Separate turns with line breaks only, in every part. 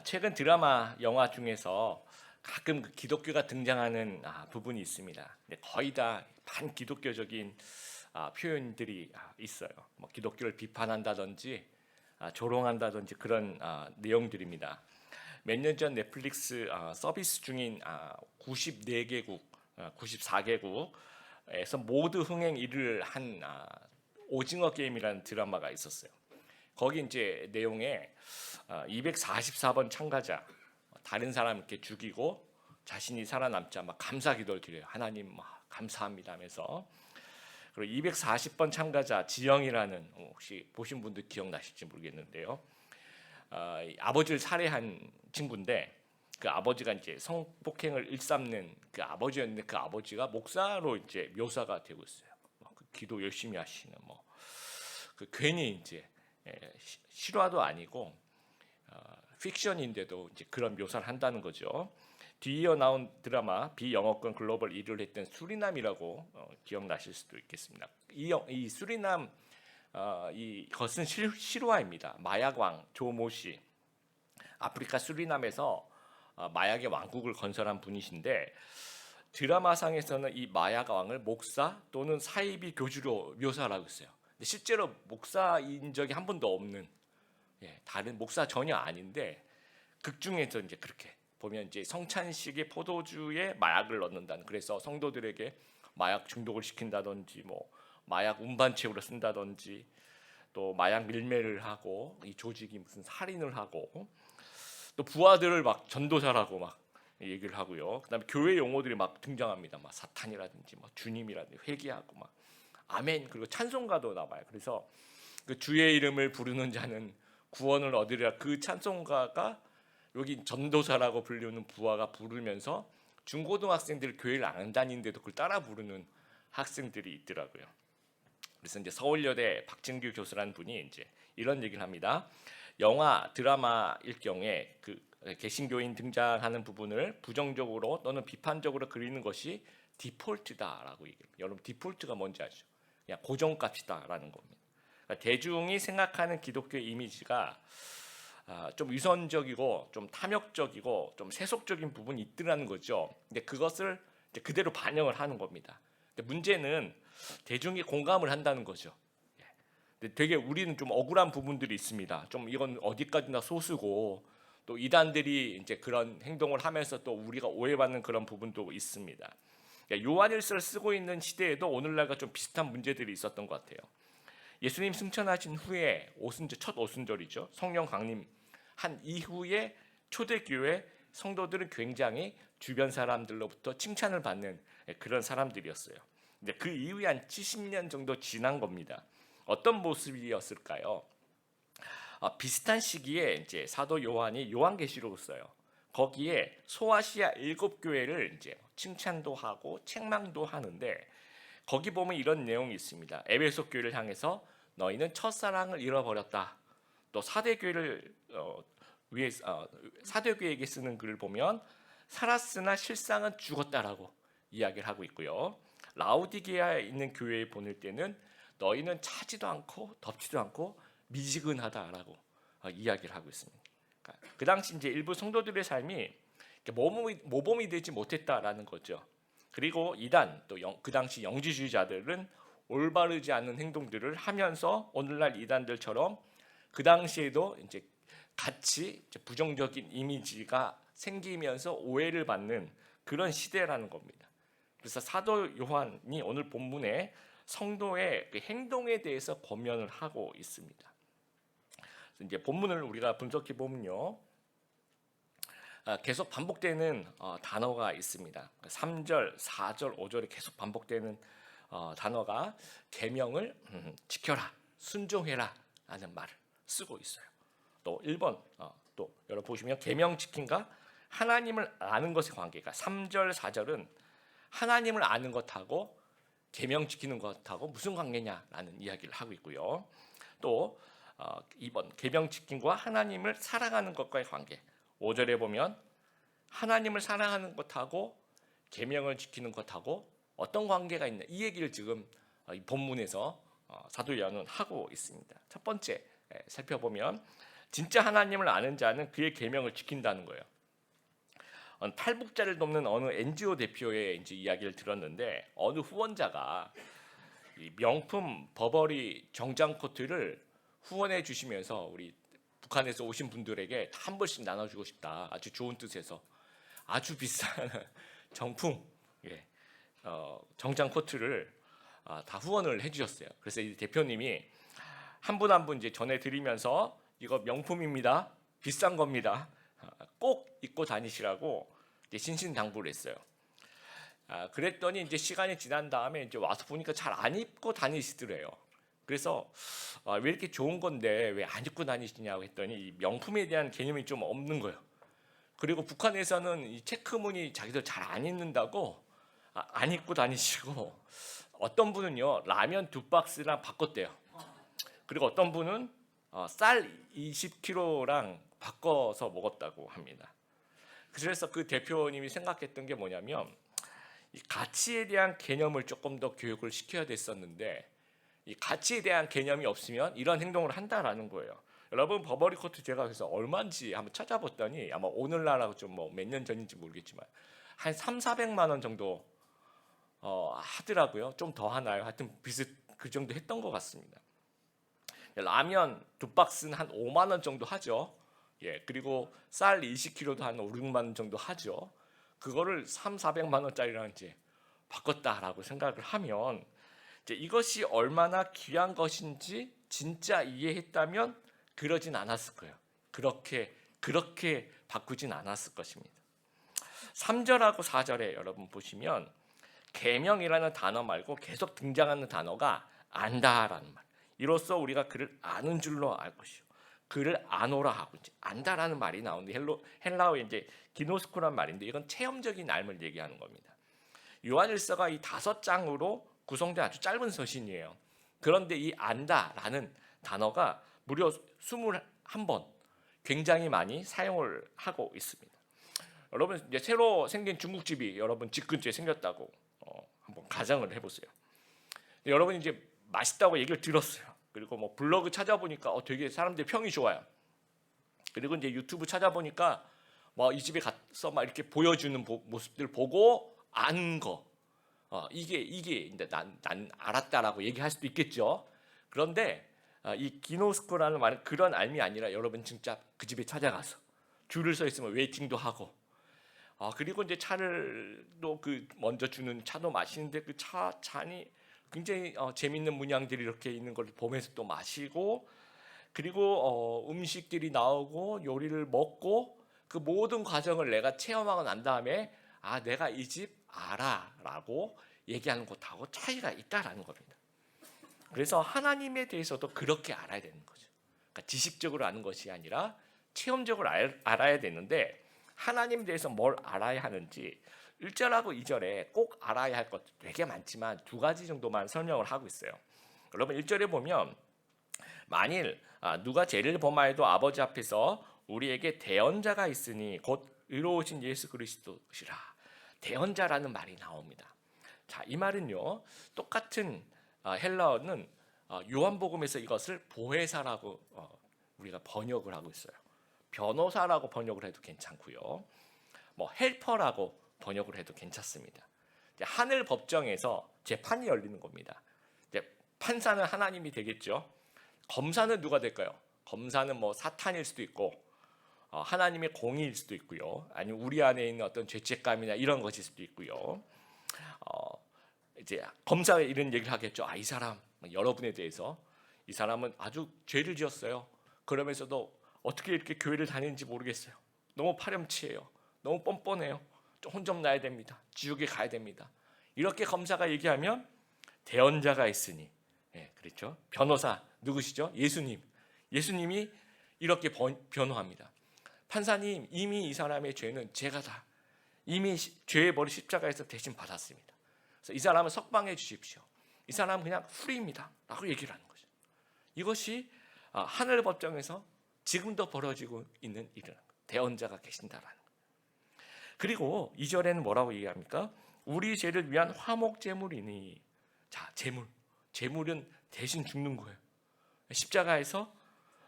최근 드라마, 영화 중에서 가끔 그 기독교가 등장하는 부분이 있습니다. 근데 거의 다 반기독교적인 표현들이 있어요. 뭐 기독교를 비판한다든지 조롱한다든지 그런 내용들입니다. 몇 년 전 넷플릭스 서비스 중인 94개국, 94개국에서 모두 흥행 1위를 한 오징어 게임이라는 드라마가 있었어요. 거기 이제 내용에 244번 참가자, 다른 사람 이렇게 죽이고 자신이 살아남자 막 감사 기도를 드려요. 하나님 감사합니다 하면서. 그리고 240번 참가자 지영이라는, 혹시 보신 분들 기억나실지 모르겠는데요. 아버지를 살해한 친구인데 그 아버지가 이제 성폭행을 일삼는 그 아버지였는데 그 아버지가 목사로 이제 묘사가 되고 있어요. 그 기도 열심히 하시는 그 괜히 이제 실화도 아니고 픽션인데도 이제 그런 묘사를 한다는 거죠. 뒤이어 나온 드라마 비영어권 글로벌 1위를 했던 수리남이라고 기억나실 수도 있겠습니다. 이 수리남 이것은 실화입니다. 마약왕 조모 씨, 아프리카 수리남에서 마약의 왕국을 건설한 분이신데 드라마상에서는 이 마약왕을 목사 또는 사이비 교주로 묘사를 하고 있어요. 근데 실제로 목사인 적이 한 번도 없는, 다른 목사 전혀 아닌데 극 중에서 이제 그렇게 보면 이제 성찬식에 포도주에 마약을 넣는다는, 그래서 성도들에게 마약 중독을 시킨다든지 뭐 마약 운반책으로 쓴다든지 또 마약 밀매를 하고 이 조직이 무슨 살인을 하고 또 부하들을 막 전도사라고 막 얘기를 하고요. 그다음에 교회 용어들이 막 등장합니다. 막 사탄이라든지 막 주님이라든지 회개하고 막 아멘, 그리고 찬송가도 나와요. 그래서 그 주의 이름을 부르는 자는 구원을 얻으리라, 그 찬송가가 여기 전도사라고 불리는 부하가 부르면서 중고등학생들 교회를 안 다니는데도 그걸 따라 부르는 학생들이 있더라고요. 그래서 이제 서울여대 박진규 교수라는 분이 이제 이런 얘기를 합니다. 영화, 드라마일 경우에 그 개신교인 등장하는 부분을 부정적으로 또는 비판적으로 그리는 것이 디폴트다라고 얘기합니다. 여러분 디폴트가 뭔지 아시죠? 그냥 고정값이다라는 겁니다. 그러니까 대중이 생각하는 기독교 이미지가 좀 위선적이고 좀 탐욕적이고 좀 세속적인 부분이 있더라는 거죠. 근데 그것을 이제 그대로 반영을 하는 겁니다. 근데 문제는 대중이 공감을 한다는 거죠. 근데 되게 우리는 좀 억울한 부분들이 있습니다. 좀 이건 어디까지나 소수고 또 이단들이 이제 그런 행동을 하면서 또 우리가 오해받는 그런 부분도 있습니다. 그러니까 요한일서를 쓰고 있는 시대에도 오늘날과 좀 비슷한 문제들이 있었던 것 같아요. 예수님 승천하신 후에 첫 오순절이죠. 성령 강림 한 이후에 초대교회 성도들은 굉장히 주변 사람들로부터 칭찬을 받는 그런 사람들이었어요. 근데 그 이후에 한 70년 정도 지난 겁니다. 어떤 모습이었을까요? 비슷한 시기에 이제 사도 요한이 요한계시록을 써요. 거기에 소아시아 7교회를 이제 칭찬도 하고 책망도 하는데 거기 보면 이런 내용이 있습니다. 에베소 교회를 향해서 너희는 첫사랑을 잃어버렸다. 또 사대교회를 위해 사대교회에게 쓰는 글을 보면 살았으나 실상은 죽었다라고 이야기를 하고 있고요. 라우디게아에 있는 교회에 보낼 때는 너희는 차지도 않고 덥지도 않고 미지근하다라고 이야기를 하고 있습니다. 그러니까 그 당시 이제 일부 성도들의 삶이 모범이 되지 못했다라는 거죠. 그리고 이단 또 그 당시 영지주의자들은 올바르지 않은 행동들을 하면서 오늘날 이단들처럼 그 당시에도 이제 같이 이제 부정적인 이미지가 생기면서 오해를 받는 그런 시대라는 겁니다. 그래서 사도 요한이 오늘 본문에 성도의 그 행동에 대해서 권면을 하고 있습니다. 그래서 이제 본문을 우리가 분석해 보면요, 계속 반복되는 단어가 있습니다. 3절, 4절, 5절에 계속 반복되는 단어가 계명을 지켜라, 순종해라 라는 말을 쓰고 있어요. 또 1번, 또 여러분 보시면 계명 지킴과 하나님을 아는 것의 관계가 3절, 4절은 하나님을 아는 것하고 계명 지키는 것하고 무슨 관계냐라는 이야기를 하고 있고요. 또 2번 계명 지킴과 하나님을 사랑하는 것과의 관계, 5절에 보면 하나님을 사랑하는 것하고 계명을 지키는 것하고 어떤 관계가 있냐, 이 얘기를 지금 이 본문에서 사도 요한은 하고 있습니다. 첫 번째 살펴보면 진짜 하나님을 아는 자는 그의 계명을 지킨다는 거예요. 탈북자를 돕는 어느 NGO 대표의 이제 이야기를 들었는데 어느 후원자가 이 명품 버버리 정장 코트를 후원해 주시면서 우리 북한에서 오신 분들에게 한 벌씩 나눠주고 싶다. 아주 좋은 뜻에서 아주 비싼 정품 정장 코트를 다 후원을 해주셨어요. 그래서 이 대표님이 한 분 한 분 이제 전해드리면서 이거 명품입니다. 비싼 겁니다. 꼭 입고 다니시라고 이제 신신당부를 했어요. 그랬더니 이제 시간이 지난 다음에 이제 와서 보니까 잘 안 입고 다니시더래요. 그래서 왜 이렇게 좋은 건데 왜 안 입고 다니시냐고 했더니 이 명품에 대한 개념이 좀 없는 거예요. 그리고 북한에서는 이 체크무늬 자기들 잘 안 입는다고 안 입고 다니시고 어떤 분은요 라면 2박스랑 바꿨대요. 그리고 어떤 분은 쌀 20kg랑 바꿔서 먹었다고 합니다. 그래서 그 대표님이 생각했던 게 뭐냐면 이 가치에 대한 개념을 조금 더 교육을 시켜야 됐었는데 이 가치에 대한 개념이 없으면 이런 행동을 한다라는 거예요. 여러분 버버리 코트 제가 그래서 얼마인지 한번 찾아봤더니 아마 오늘날하고 좀 뭐 몇 년 전인지 모르겠지만 한 3,400만 원 정도 하더라고요. 좀 더 하나요? 하여튼 비슷 그 정도 했던 것 같습니다. 라면 2박스는 한 5만 원 정도 하죠. 그리고 쌀 20kg도 한 5, 6만 원 정도 하죠. 그거를 3,400만 원짜리랑 이제 바꿨다라고 생각을 하면 이제 이것이 얼마나 귀한 것인지 진짜 이해했다면 그러진 않았을 거예요. 그렇게 바꾸진 않았을 것입니다. 3절하고 4절에 여러분 보시면 계명이라는 단어 말고 계속 등장하는 단어가 안다라는 말. 이로써 우리가 그를 아는 줄로 알 것이요. 그를 아노라 하고 이제 안다라는 말이 나오는데 헬라어의 이제 기노스코란 말인데 이건 체험적인 알을 얘기하는 겁니다. 요한일서가 이 5장으로 구성된 아주 짧은 서신이에요. 그런데 이 안다라는 단어가 무려 21번 굉장히 많이 사용을 하고 있습니다. 여러분 이제 새로 생긴 중국집이 여러분 집 근처에 생겼다고 한번 가정을 해보세요. 여러분 이제 맛있다고 얘기를 들었어요. 그리고 뭐 블로그 찾아보니까 되게 사람들 평이 좋아요. 그리고 이제 유튜브 찾아보니까 뭐 이 집에 가서 막 이렇게 보여주는 모습들 보고 안 거. 이게 이제 난 알았다라고 얘기할 수도 있겠죠. 그런데 이 기노스코라는 말은 그런 알미 아니라 여러분 진짜 그 집에 찾아가서 줄을 서 있으면 웨이팅도 하고 그리고 이제 차를 또 그 먼저 주는 차도 마시는데 그 잔이 굉장히 재밌는 문양들이 이렇게 있는 걸 보면서 또 마시고 그리고 음식들이 나오고 요리를 먹고 그 모든 과정을 내가 체험하고 난 다음에 내가 이 집 알아라고 얘기하는 것하고 차이가 있다라는 겁니다. 그래서 하나님에 대해서도 그렇게 알아야 되는 거죠. 그러니까 지식적으로 아는 것이 아니라 체험적으로 알아야 되는데 하나님에 대해서 뭘 알아야 하는지 1절하고 2절에 꼭 알아야 할 것 되게 많지만 2가지 정도만 설명을 하고 있어요. 여러분 1절에 보면 만일 누가 죄를 범하여도 아버지 앞에서 우리에게 대언자가 있으니 곧 의로우신 예수 그리스도시라. 대언자라는 말이 나옵니다. 자, 이 말은요. 똑같은 헬라어는 요한복음에서 이것을 보혜사라고 우리가 번역을 하고 있어요. 변호사라고 번역을 해도 괜찮고요. 뭐 헬퍼라고 번역을 해도 괜찮습니다. 이제 하늘 법정에서 재판이 열리는 겁니다. 이제 판사는 하나님이 되겠죠. 검사는 누가 될까요? 검사는 뭐 사탄일 수도 있고 하나님의 공의일 수도 있고요. 아니면 우리 안에 있는 어떤 죄책감이나 이런 것일 수도 있고요. 이제 검사가 이런 얘기를 하겠죠. 이 사람 여러분에 대해서 이 사람은 아주 죄를 지었어요. 그러면서도 어떻게 이렇게 교회를 다니는지 모르겠어요. 너무 파렴치해요. 너무 뻔뻔해요. 혼 좀 나야 됩니다. 지옥에 가야 됩니다. 이렇게 검사가 얘기하면 대언자가 있으니, 그렇죠? 변호사 누구시죠? 예수님이 이렇게 변호합니다. 판사님, 이미 이 사람의 죄는 제가 다 이미 죄의 벌이 십자가에서 대신 받았습니다. 그래서 이 사람은 석방해 주십시오. 이 사람은 그냥 프리입니다라고 얘기를 하는 거죠. 이것이 하늘 법정에서 지금도 벌어지고 있는 일이라는 거예요. 대언자가 계신다라는 거예요. 그리고 2절에는 뭐라고 얘기합니까? 우리 죄를 위한 화목 제물이니. 자, 제물은 대신 죽는 거예요. 십자가에서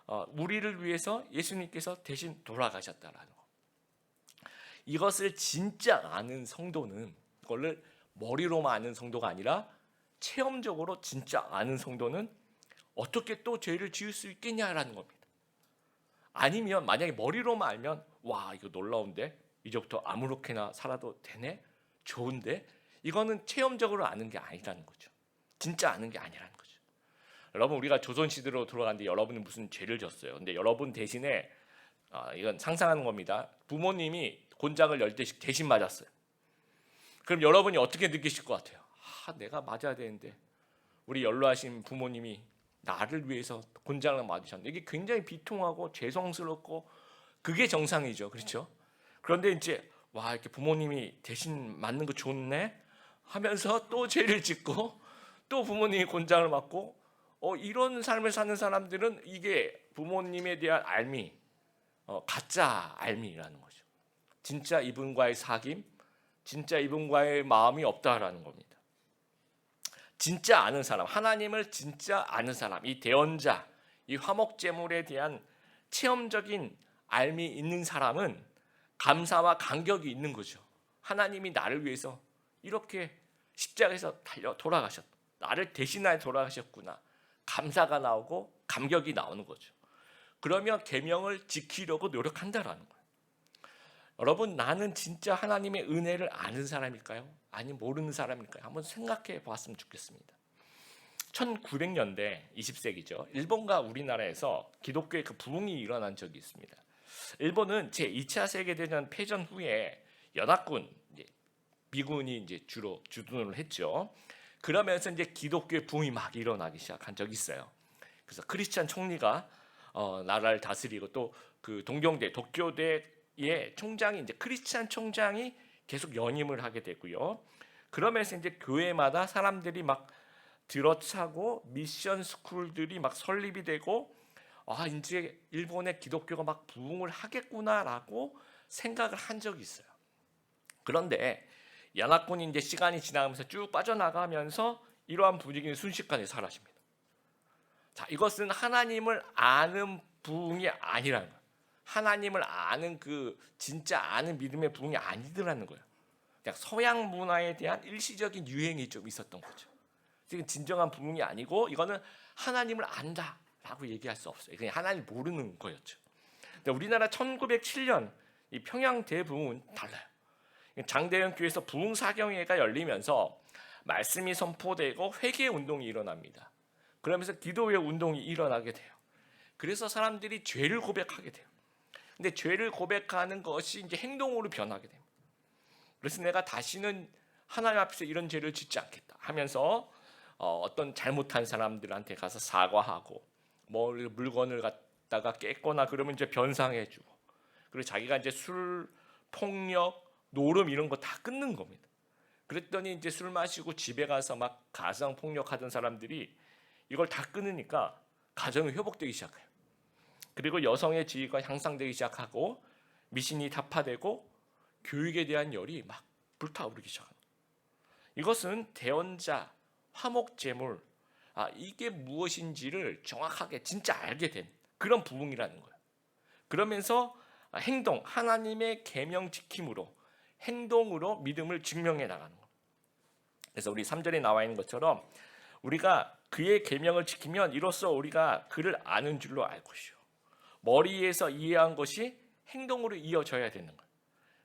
우리를 위해서 예수님께서 대신 돌아가셨다라는 거. 이것을 진짜 아는 성도는, 이거를 머리로만 아는 성도가 아니라 체험적으로 진짜 아는 성도는 어떻게 또 죄를 지을 수 있겠냐라는 겁니다. 아니면 만약에 머리로만 알면 와 이거 놀라운데 이제부터 아무렇게나 살아도 되네? 좋은데? 이거는 체험적으로 아는 게 아니라는 거죠. 진짜 아는 게 아니라는 거죠. 여러분 우리가 조선시대로 돌아갔는데 여러분은 무슨 죄를 졌어요. 근데 여러분 대신에 이건 상상하는 겁니다. 부모님이 곤장을 10대씩 대신 맞았어요. 그럼 여러분이 어떻게 느끼실 것 같아요? 내가 맞아야 되는데 우리 연로하신 부모님이 나를 위해서 곤장을 맞으셨는데 이게 굉장히 비통하고 죄송스럽고 그게 정상이죠. 그렇죠? 그런데 이제 와 이렇게 부모님이 대신 맞는 거 좋네 하면서 또 죄를 짓고 또 부모님이 곤장을 맞고 이런 삶을 사는 사람들은 이게 부모님에 대한 알미, 가짜 알미라는 거죠. 진짜 이분과의 사귐, 진짜 이분과의 마음이 없다라는 겁니다. 진짜 아는 사람, 하나님을 진짜 아는 사람, 이 대언자, 이 화목제물에 대한 체험적인 알미 있는 사람은 감사와 감격이 있는 거죠. 하나님이 나를 위해서 이렇게 십자가에서 돌아가셨다. 나를 대신하여 돌아가셨구나. 감사가 나오고 감격이 나오는 거죠. 그러면 계명을 지키려고 노력한다라는 거예요. 여러분 나는 진짜 하나님의 은혜를 아는 사람일까요? 아니면 모르는 사람일까요? 한번 생각해 보았으면 좋겠습니다. 1900년대 20세기죠. 일본과 우리나라에서 기독교의 그 부흥이 일어난 적이 있습니다. 일본은 제2차 세계대전 패전 후에 연합군, 미군이 이제 주로 주둔을 했죠. 그러면서 이제 기독교의 부흥이 막 일어나기 시작한 적이 있어요. 그래서 크리스찬 총리가 나라를 다스리고 또 그 동경대, 도쿄대의 총장이 이제 크리스찬 총장이 계속 연임을 하게 되고요. 그러면서 이제 교회마다 사람들이 막 들어차고 미션 스쿨들이 막 설립이 되고 이제 일본의 기독교가 막 부흥을 하겠구나라고 생각을 한 적이 있어요. 그런데 연합군이 이제 시간이 지나가면서 쭉 빠져나가면서 이러한 분위기는 순식간에 사라집니다. 자, 이것은 하나님을 아는 부흥이 아니라는 거예요. 하나님을 아는 그 진짜 아는 믿음의 부흥이 아니더라는 거예요. 그냥 서양 문화에 대한 일시적인 유행이 좀 있었던 거죠. 지금 진정한 부흥이 아니고 이거는 하나님을 안다라고 얘기할 수 없어요. 그냥 하나님 모르는 거였죠. 근데 우리나라 1907년 이 평양 대부흥은 달라요. 장대현 교회에서 부흥 사경회가 열리면서 말씀이 선포되고 회개 운동이 일어납니다. 그러면서 기도회 운동이 일어나게 돼요. 그래서 사람들이 죄를 고백하게 돼요. 근데 죄를 고백하는 것이 이제 행동으로 변하게 됩니다. 그래서 내가 다시는 하나님 앞에서 이런 죄를 짓지 않겠다 하면서 어떤 잘못한 사람들한테 가서 사과하고 뭐 물건을 갖다가 깼거나 그러면 이제 변상해주고 그리고 자기가 이제 술, 폭력, 노름 이런 거 다 끊는 겁니다. 그랬더니 이제 술 마시고 집에 가서 막 가정 폭력하던 사람들이 이걸 다 끊으니까 가정이 회복되기 시작해요. 그리고 여성의 지위가 향상되기 시작하고 미신이 타파되고 교육에 대한 열이 막 불타오르기 시작합니다. 이것은 대언자, 화목제물, 이게 무엇인지를 정확하게 진짜 알게 된 그런 부흥이라는 거예요. 그러면서 행동, 하나님의 계명 지킴으로 행동으로 믿음을 증명해 나가는 거예요. 그래서 우리 3절에 나와 있는 것처럼 우리가 그의 계명을 지키면 이로써 우리가 그를 아는 줄로 알 것이요. 머리에서 이해한 것이 행동으로 이어져야 되는 거예요.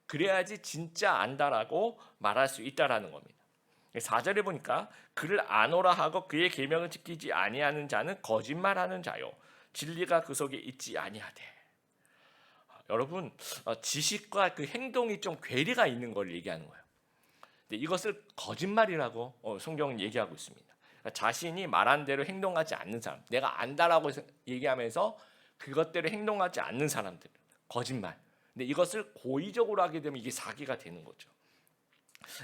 그래야지 진짜 안다라고 말할 수 있다라는 겁니다. 4절에 보니까 그를 아노라 하고 그의 계명을 지키지 아니하는 자는 거짓말하는 자요 진리가 그 속에 있지 아니하되. 여러분 지식과 그 행동이 좀 괴리가 있는 걸 얘기하는 거예요. 근데 이것을 거짓말이라고 성경은 얘기하고 있습니다. 자신이 말한 대로 행동하지 않는 사람, 내가 안다라고 얘기하면서 그것대로 행동하지 않는 사람들, 거짓말. 근데 이것을 고의적으로 하게 되면 이게 사기가 되는 거죠.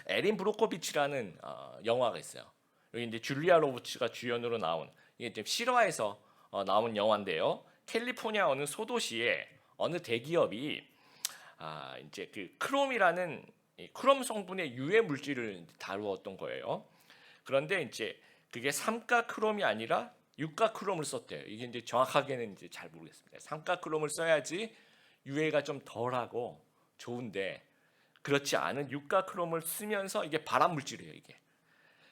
에린 브로코비치라는 영화가 있어요. 여기 이제 줄리아 로버츠가 주연으로 나온 이게 좀 실화에서 나온 영화인데요. 캘리포니아 어느 소도시에 어느 대기업이 이제 그 크롬이라는 크롬 성분의 유해 물질을 다루었던 거예요. 그런데 이제 그게 삼가 크롬이 아니라 육가크롬을 썼대요. 이게 이제 정확하게는 이제 잘 모르겠습니다. 삼가크롬을 써야지 유해가 좀 덜하고 좋은데 그렇지 않은 육가크롬을 쓰면서 이게 발암 물질이에요, 이게.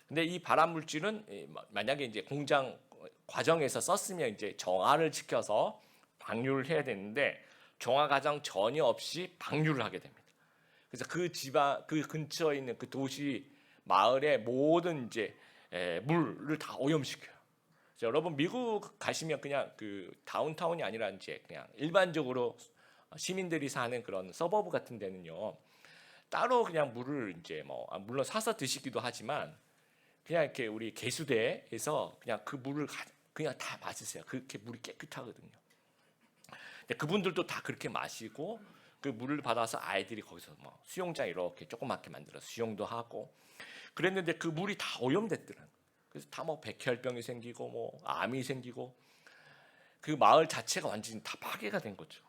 근데 이 발암 물질은 만약에 이제 공장 과정에서 썼으면 이제 정화를 지켜서 방류를 해야 되는데 정화 과정 전혀 없이 방류를 하게 됩니다. 그래서 그 지방 그 근처에 있는 그 도시 마을의 모든 이제 물을 다 오염시켜요. 그래서 여러분 미국 가시면 그냥 그 다운타운이 아니라 이제 그냥 일반적으로 시민들이 사는 그런 서버브 같은 데는요. 따로 그냥 물을 이제 뭐 물론 사서 드시기도 하지만 그냥 이렇게 우리 개수대에서 그냥 그 물을 그냥 다 마시세요. 그렇게 물이 깨끗하거든요. 근데 그분들도 다 그렇게 마시고 그 물을 받아서 아이들이 거기서 뭐 수영장 이렇게 조그맣게 만들어서 수영도 하고 그랬는데 그 물이 다 오염됐더라고요. 그래서 다 뭐 백혈병이 생기고 뭐 암이 생기고 그 마을 자체가 완전히 다 파괴가 된 거죠.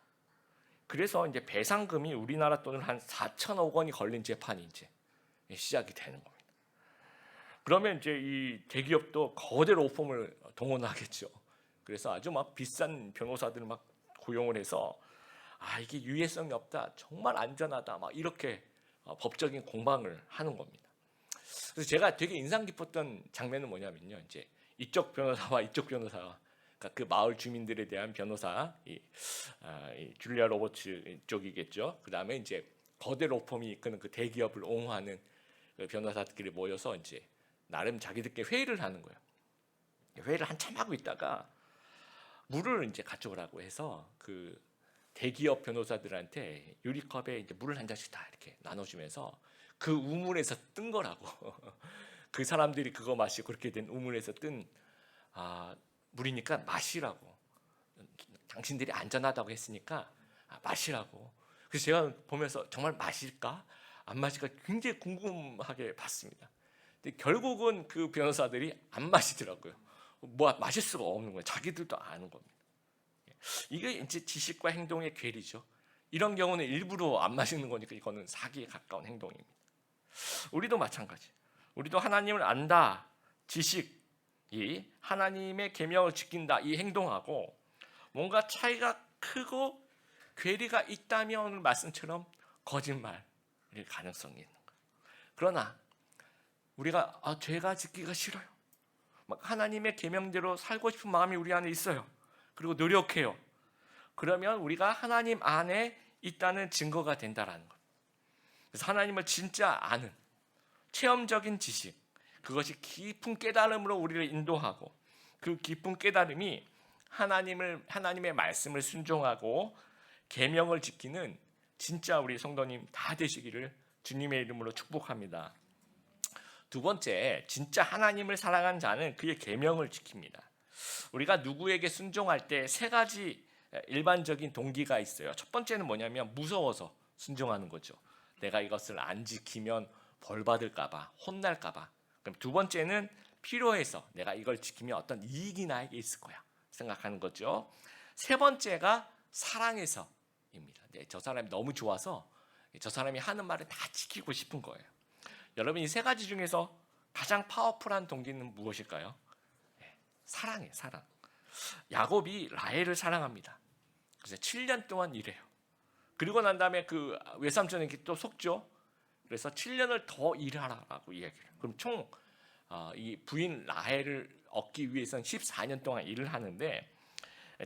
그래서 이제 배상금이 우리나라 돈으로 한 4천억 원이 걸린 재판이 이제 시작이 되는 겁니다. 그러면 이제 이 대기업도 거대 로펌을 동원하겠죠. 그래서 아주 막 비싼 변호사들을 막 고용을 해서 이게 유해성이 없다, 정말 안전하다, 막 이렇게 법적인 공방을 하는 겁니다. 그래서 제가 되게 인상 깊었던 장면은 뭐냐면요, 이제 이쪽 변호사와 이쪽 변호사가 그러니까 그 마을 주민들에 대한 변호사, 이 줄리아 로버츠 쪽이겠죠. 그 다음에 이제 거대 로펌이 이끄는 그 대기업을 옹호하는 그 변호사들끼리 모여서 이제 나름 자기들끼리 회의를 하는 거예요. 회의를 한참 하고 있다가 물을 이제 가져오라고 해서 그 대기업 변호사들한테 유리컵에 이제 물을 한 잔씩 다 이렇게 나눠주면서 그 우물에서 뜬 거라고. 그 사람들이 그거 마시고 그렇게 된 우물에서 뜬 물이니까 마시라고. 당신들이 안전하다고 했으니까 마시라고. 그래서 제가 보면서 정말 마실까? 안 마실까? 굉장히 궁금하게 봤습니다. 근데 결국은 그 변호사들이 안 마시더라고요. 뭐 마실 수가 없는 거예요. 자기들도 아는 겁니다. 이게 이제 지식과 행동의 괴리죠. 이런 경우는 일부러 안 마시는 거니까 이거는 사기에 가까운 행동입니다. 우리도 마찬가지. 우리도 하나님을 안다, 지식이 하나님의 계명을 지킨다 이 행동하고 뭔가 차이가 크고 괴리가 있다면 오늘 말씀처럼 거짓말일 가능성이 있는 거예요. 그러나 우리가 죄가 짓기가 싫어요. 막 하나님의 계명대로 살고 싶은 마음이 우리 안에 있어요. 그리고 노력해요. 그러면 우리가 하나님 안에 있다는 증거가 된다라는 것. 그래서 하나님을 진짜 아는 체험적인 지식, 그것이 깊은 깨달음으로 우리를 인도하고 그 깊은 깨달음이 하나님의 말씀을 순종하고 계명을 지키는 진짜 우리 성도님 다 되시기를 주님의 이름으로 축복합니다. 두 번째, 진짜 하나님을 사랑하는 자는 그의 계명을 지킵니다. 우리가 누구에게 순종할 때 세 가지 일반적인 동기가 있어요. 첫 번째는 뭐냐면 무서워서 순종하는 거죠. 내가 이것을 안 지키면 벌 받을까 봐, 혼날까 봐. 그럼 두 번째는 필요해서 내가 이걸 지키면 어떤 이익이 나에게 있을 거야 생각하는 거죠. 세 번째가 사랑해서입니다. 저 사람이 너무 좋아서 저 사람이 하는 말을 다 지키고 싶은 거예요. 여러분 이 세 가지 중에서 가장 파워풀한 동기는 무엇일까요? 사랑이에요. 사랑. 야곱이 라헬을 사랑합니다. 그래서 7년 동안 일해요. 그리고 난 다음에 그 외삼촌에게 또 속죠. 그래서 7년을 더 일하라고 이야기해요. 그럼 총 이 부인 라헬을 얻기 위해서는 14년 동안 일을 하는데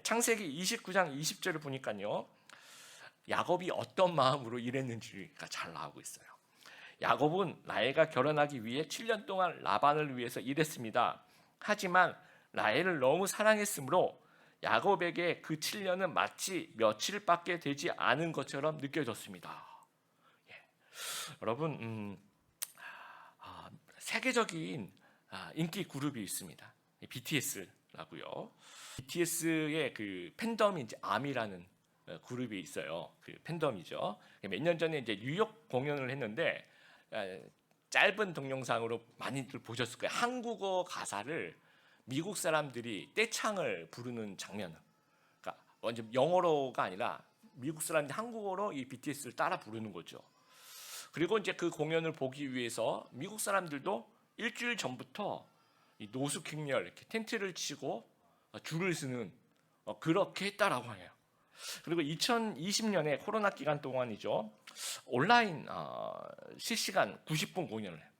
창세기 29장 20절을 보니까요. 야곱이 어떤 마음으로 일했는지가 잘 나오고 있어요. 야곱은 라헬과 결혼하기 위해 7년 동안 라반을 위해서 일했습니다. 하지만 라헬을 너무 사랑했으므로 야곱에게 그 7년은 마치 며칠밖에 되지 않은 것처럼 느껴졌습니다. 여러분 세계적인 인기 그룹이 있습니다. BTS라고요. BTS의 그 팬덤이 이제 아미라는 그룹이 있어요. 그 팬덤이죠. 몇 년 전에 이제 뉴욕 공연을 했는데 짧은 동영상으로 많이들 보셨을 거예요. 한국어 가사를 미국 사람들이 떼창을 부르는 장면. 그러니까 완전 영어로가 아니라 미국 사람들이 한국어로 이 BTS를 따라 부르는 거죠. 그리고 이제 그 공연을 보기 위해서 미국 사람들도 일주일 전부터 이 노숙행렬 이렇게 텐트를 치고 줄을 서는 그렇게 했다라고 해요. 그리고 2020년에 코로나 기간 동안이죠. 온라인 실시간 90분 공연을 해요.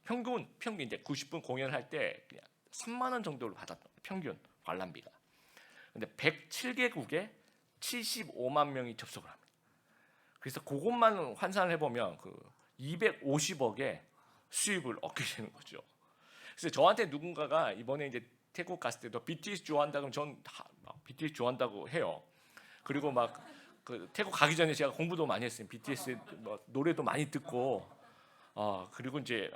평균 이제 90분 공연을 할 때 3만 원 정도를 받았던 평균 관람비가. 근데 107개국에 75만 명이 접속을 합니다. 그래서 그것만 환산을 해보면 그 250억의 수입을 얻게 되는 거죠. 그래서 저한테 누군가가 이번에 이제 태국 갔을 때도 BTS 좋아한다 그러면 전 BTS 좋아한다고 해요. 그리고 막 그 태국 가기 전에 제가 공부도 많이 했어요. BTS 뭐 노래도 많이 듣고 그리고 이제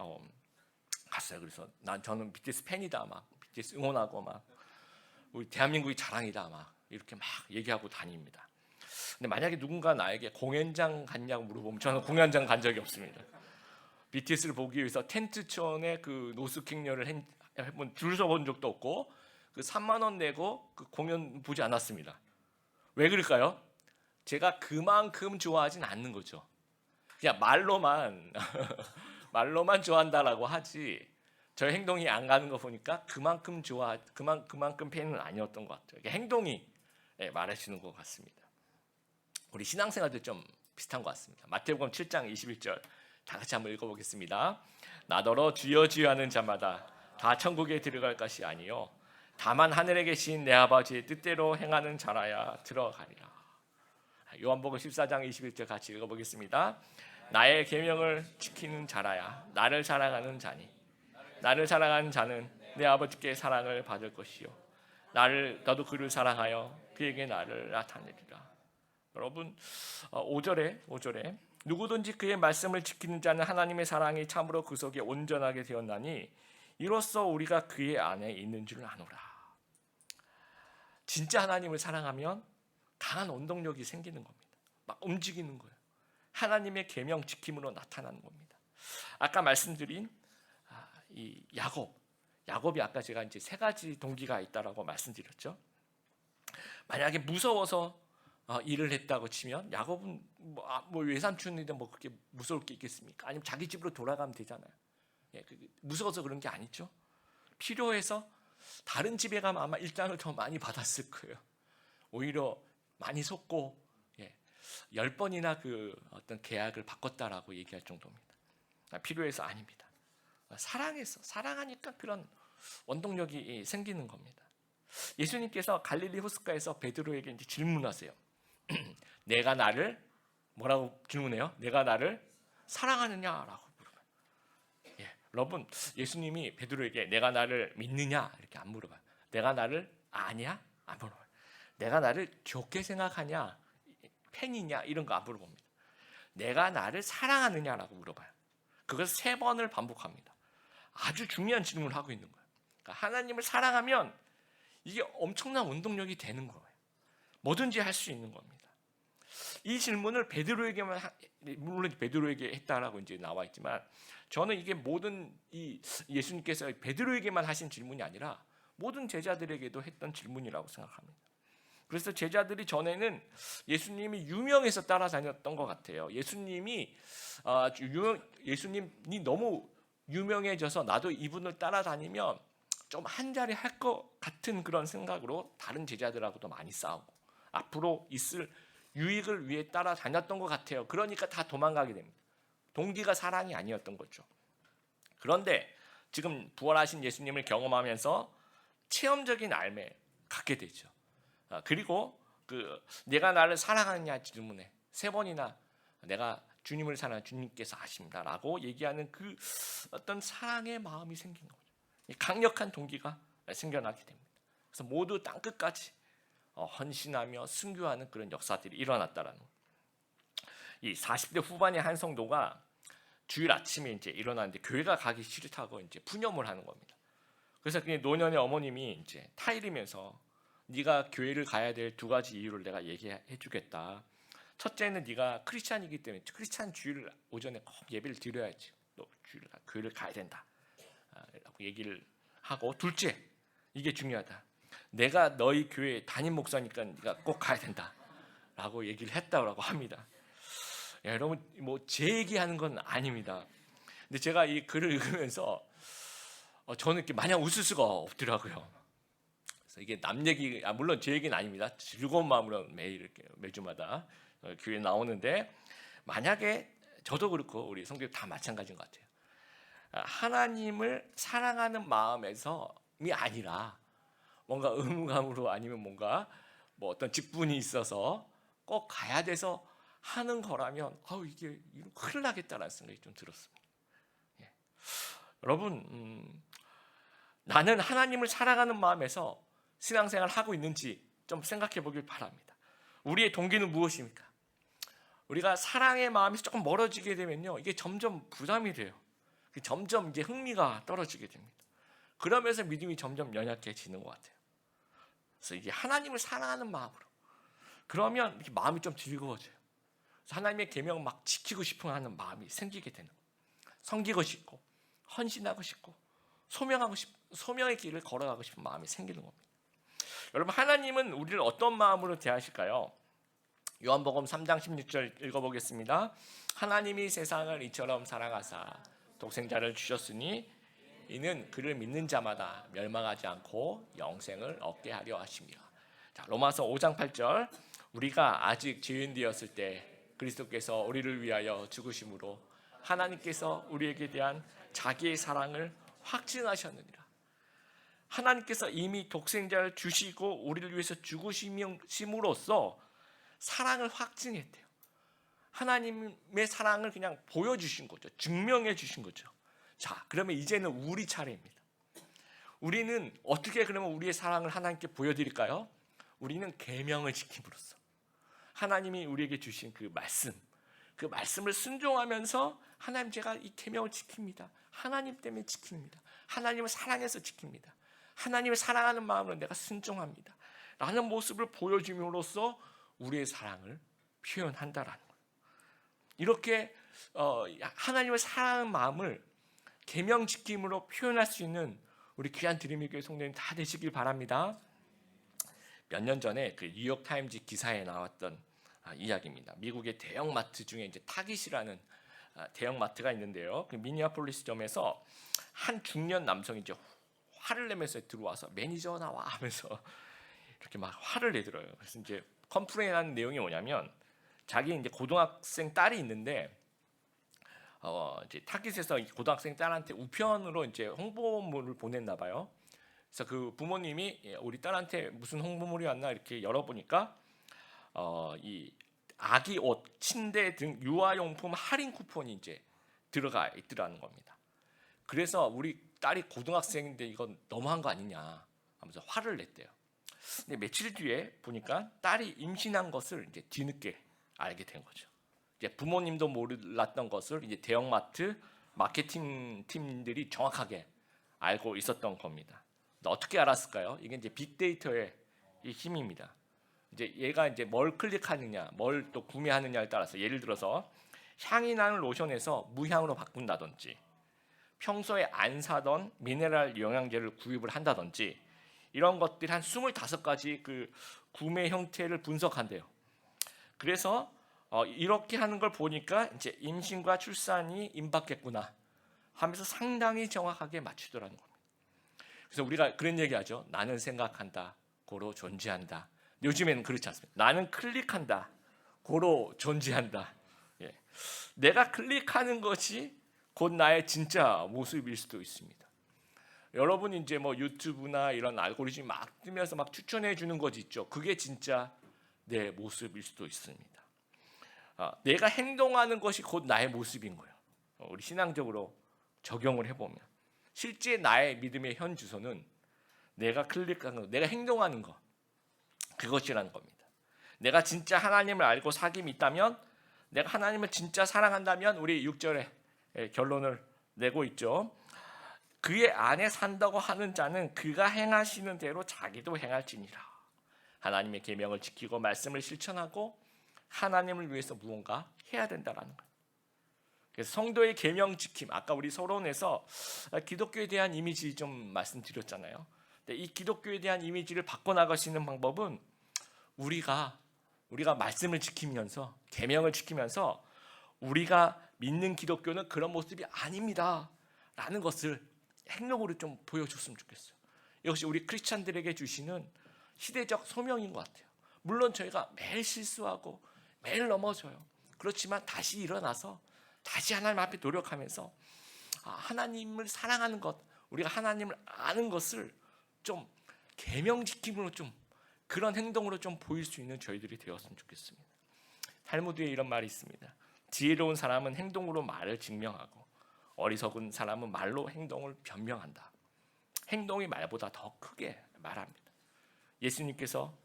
갔어요. 그래서 저는 BTS 팬이다 막 BTS 응원하고 막 우리 대한민국이 자랑이다 막 이렇게 막 얘기하고 다닙니다. 근데 만약에 누군가 나에게 공연장 갔냐고 물어보면 저는 공연장 간 적이 없습니다. BTS를 보기 위해서 텐트촌에 그 노숙행렬을 해본 줄 서본 적도 없고 그 3만 원 내고 그 공연 보지 않았습니다. 왜 그럴까요? 제가 그만큼 좋아하진 않는 거죠. 그냥 말로만 말로만 좋아한다라고 하지 저의 행동이 안 가는 거 보니까 그만큼 그만큼 팬은 아니었던 것 같아요. 행동이 말해주는 것 같습니다. 우리 신앙생활도 좀 비슷한 것 같습니다. 마태복음 7장 21절 다 같이 한번 읽어보겠습니다. 나더러 주여 주여 하는 자마다 다 천국에 들어갈 것이 아니요 다만 하늘에 계신 내 아버지의 뜻대로 행하는 자라야 들어가리라. 요한복음 14장 21절 같이 읽어보겠습니다. 나의 계명을 지키는 자라야 나를 사랑하는 자니 나를 사랑하는 자는 내 아버지께 사랑을 받을 것이요 나도 그를 사랑하여 그에게 나를 나타내리라. 여러분 5절에 누구든지 그의 말씀을 지키는 자는 하나님의 사랑이 참으로 그 속에 온전하게 되었나니 이로써 우리가 그의 안에 있는 줄 아노라. 진짜 하나님을 사랑하면 강한 원동력이 생기는 겁니다. 막 움직이는 거예요. 하나님의 계명 지킴으로 나타나는 겁니다. 아까 말씀드린 이 야곱이 아까 제가 이제 세 가지 동기가 있다라고 말씀드렸죠. 만약에 무서워서 일을 했다고 치면 야곱은 뭐 외삼촌인데 뭐 그렇게 무서울 게 있겠습니까? 아니면 자기 집으로 돌아가면 되잖아요. 무서워서 그런 게 아니죠. 필요해서 다른 집에 가면 아마 일당을 더 많이 받았을 거예요. 오히려 많이 속고 10번이나 그 어떤 계약을 바꿨다라고 얘기할 정도입니다. 필요해서 아닙니다. 사랑하니까 그런 원동력이 생기는 겁니다. 예수님께서 갈릴리 호숫가에서 베드로에게 이제 질문하세요. 내가 나를 뭐라고 질문해요? 내가 나를 사랑하느냐라고 물어봐요. 여러분 예수님이 베드로에게 내가 나를 믿느냐 이렇게 안 물어봐요. 내가 나를 아냐 안 물어봐요. 내가 나를 좋게 생각하냐 팬이냐 이런 거 안 물어봅니다. 내가 나를 사랑하느냐라고 물어봐요. 그것을 3번을 반복합니다. 아주 중요한 질문을 하고 있는 거예요. 그러니까 하나님을 사랑하면 이게 엄청난 운동력이 되는 거예요. 뭐든지 할 수 있는 겁니다. 이 질문을 베드로에게만 물론 베드로에게 했다라고 이제 나와 있지만 저는 이게 모든 이 예수님께서 베드로에게만 하신 질문이 아니라 모든 제자들에게도 했던 질문이라고 생각합니다. 그래서 제자들이 전에는 예수님이 유명해서 따라다녔던 것 같아요. 예수님이 너무 유명해져서 나도 이분을 따라다니면 좀 한 자리 할 것 같은 그런 생각으로 다른 제자들하고도 많이 싸우고 앞으로 있을 유익을 위해 따라다녔던 것 같아요. 그러니까 다 도망가게 됩니다. 동기가 사랑이 아니었던 거죠. 그런데 지금 부활하신 예수님을 경험하면서 체험적인 삶에 갖게 되죠. 그리고 내가 나를 사랑하느냐 질문에 3번이나 내가 주님을 사랑하는 주님께서 아십니다라고 얘기하는 그 어떤 사랑의 마음이 생긴 거죠. 강력한 동기가 생겨나게 됩니다. 그래서 모두 땅 끝까지 헌신하며 순교하는 그런 역사들이 일어났다라는 거예요. 이 40대 후반의 한 성도가 주일 아침에 이제 일어나는데 교회가 가기 싫다고 이제 푸념을 하는 겁니다. 그래서 그 노년의 어머님이 이제 타일이면서 네가 교회를 가야 될 2가지 이유를 내가 얘기해 주겠다. 첫째는 네가 크리스찬이기 때문에 크리스찬 주일 오전에 꼭 예배를 드려야지. 너 교회를 가야 된다. 라고 얘기를 하고 둘째 이게 중요하다. 내가 너희 교회 담임 목사니까 네가 꼭 가야 된다. 라고 얘기를 했다고 합니다. 여러분 뭐 제 얘기하는 건 아닙니다. 근데 제가 이 글을 읽으면서 저는 이렇게 마냥 웃을 수가 없더라고요. 그래서 이게 남 얘기, 물론 제 얘기는 아닙니다. 즐거운 마음으로 매일 이렇게 매주마다 교회 나오는데, 만약에 저도 그렇고 우리 성도들 다 마찬가지인 것 같아요. 하나님을 사랑하는 마음에서이 아니라 뭔가 의무감으로 아니면 뭔가 뭐 어떤 직분이 있어서 꼭 가야 돼서 하는 거라면 이게 큰일 나겠다라는 생각이 좀 들었습니다. 예. 여러분, 나는 하나님을 사랑하는 마음에서 신앙생활을 하고 있는지 좀 생각해 보길 바랍니다. 우리의 동기는 무엇입니까? 우리가 사랑의 마음에서 조금 멀어지게 되면요, 이게 점점 부담이 돼요. 점점 이제 흥미가 떨어지게 됩니다. 그러면서 믿음이 점점 연약해지는 것 같아요. 그래서 이게 하나님을 사랑하는 마음으로, 그러면 이렇게 마음이 좀 즐거워져요. 그래서 하나님의 계명 막 지키고 싶어 하는 마음이 생기게 되는 거예요. 섬기고 싶고 헌신하고 싶고 소명의 길을 걸어가고 싶은 마음이 생기는 겁니다. 여러분, 하나님은 우리를 어떤 마음으로 대하실까요? 요한복음 3장 16절 읽어보겠습니다. 하나님이 세상을 이처럼 사랑하사 독생자를 주셨으니 이는 그를 믿는 자마다 멸망하지 않고 영생을 얻게 하려 하십니다. 자, 로마서 5장 8절, 우리가 아직 죄인 되었을 때 그리스도께서 우리를 위하여 죽으심으로 하나님께서 우리에게 대한 자기의 사랑을 확증하셨느니라. 하나님께서 이미 독생자를 주시고 우리를 위해서 죽으심으로써 사랑을 확증했대요. 하나님의 사랑을 그냥 보여주신 거죠. 증명해 주신 거죠. 자, 그러면 이제는 우리 차례입니다. 우리는 어떻게 그러면 우리의 사랑을 하나님께 보여드릴까요? 우리는 계명을 지킴으로써 하나님이 우리에게 주신 그 말씀을 순종하면서, 하나님, 제가 이 계명을 지킵니다. 하나님 때문에 지킵니다. 하나님을 사랑해서 지킵니다. 하나님을 사랑하는 마음으로 내가 순종합니다. 라는 모습을 보여줌으로써 우리의 사랑을 표현한다라는 거예요. 이렇게 하나님을 사랑하는 마음을 계명 지킴으로 표현할 수 있는 우리 귀한 드림의 교회 성도님 다 되시길 바랍니다. 몇 년 전에 그 뉴욕 타임즈 기사에 나왔던 이야기입니다. 미국의 대형 마트 중에 이제 타깃이라는 대형 마트가 있는데요. 그 미니애폴리스 점에서 한 중년 남성이 이제 화를 내면서 들어와서 매니저 나와 하면서 이렇게 막 화를 내더라고요. 그래서 이제 컴플레인하는 내용이 뭐냐면, 자기 이제 고등학생 딸이 있는데 이제 타깃에서 고등학생 딸한테 우편으로 이제 홍보물을 보냈나 봐요. 그래서 그 부모님이 우리 딸한테 무슨 홍보물이 왔나 이렇게 열어보니까 이 아기 옷, 침대 등 유아용품 할인 쿠폰이 이제 들어가 있더라는 겁니다. 그래서 우리 딸이 고등학생인데 이건 너무한 거 아니냐 하면서 화를 냈대요. 근데 며칠 뒤에 보니까 딸이 임신한 것을 이제 뒤늦게 알게 된 거죠. 이제 부모님도 몰랐던 것을 이제 대형마트 마케팅 팀들이 정확하게 알고 있었던 겁니다. 어떻게 알았을까요? 이게 이제 빅데이터의 이 힘입니다. 이제 얘가 이제 뭘 클릭하느냐, 뭘 또 구매하느냐에 따라서, 예를 들어서 향이 나는 로션에서 무향으로 바꾼다든지, 평소에 안 사던 미네랄 영양제를 구입을 한다든지, 이런 것들이 한 25가지 그 구매 형태를 분석한대요. 그래서 이렇게 하는 걸 보니까 이제 임신과 출산이 임박했구나 하면서 상당히 정확하게 맞추더라는 겁니다. 그래서 우리가 그런 얘기하죠. 나는 생각한다, 고로 존재한다. 요즘에는 그렇지 않습니다. 나는 클릭한다, 고로 존재한다. 예. 내가 클릭하는 것이 곧 나의 진짜 모습일 수도 있습니다. 여러분이 이제 뭐 유튜브나 이런 알고리즘이 막 뜨면서 막 추천해 주는 것 있죠. 그게 진짜 내 모습일 수도 있습니다. 내가 행동하는 것이 곧 나의 모습인 거예요. 우리 신앙적으로 적용을 해보면 실제 나의 믿음의 현 주소는 내가 클릭하는 거, 내가 행동하는 것, 그것이라는 겁니다. 내가 진짜 하나님을 알고 사귐이 있다면, 내가 하나님을 진짜 사랑한다면, 우리 6절에 결론을 내고 있죠. 그의 안에 산다고 하는 자는 그가 행하시는 대로 자기도 행할지니라. 하나님의 계명을 지키고 말씀을 실천하고 하나님을 위해서 무언가 해야 된다라는 거예요. 그래서 성도의 계명 지킴, 아까 우리 서론에서 기독교에 대한 이미지 좀 말씀드렸잖아요. 근데 이 기독교에 대한 이미지를 바꿔나갈 수 있는 방법은 우리가 말씀을 지키면서, 계명을 지키면서, 우리가 믿는 기독교는 그런 모습이 아닙니다 라는 것을 행동으로 좀 보여줬으면 좋겠어요. 이것이 우리 크리스찬들에게 주시는 시대적 소명인 것 같아요. 물론 저희가 매일 실수하고 매일 넘어져요. 그렇지만 다시 일어나서 다시 하나님 앞에 노력하면서 하나님을 사랑하는 것, 우리가 하나님을 아는 것을 좀 계명지킴으로 좀 그런 행동으로 좀 보일 수 있는 저희들이 되었으면 좋겠습니다. 탈무드에 이런 말이 있습니다. 지혜로운 사람은 행동으로 말을 증명하고 어리석은 사람은 말로 행동을 변명한다. 행동이 말보다 더 크게 말합니다. 예수님께서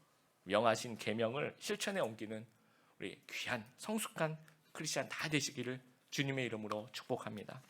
명하신 계명을 실천에 옮기는 우리 귀한 성숙한 크리스찬 다 되시기를 주님의 이름으로 축복합니다.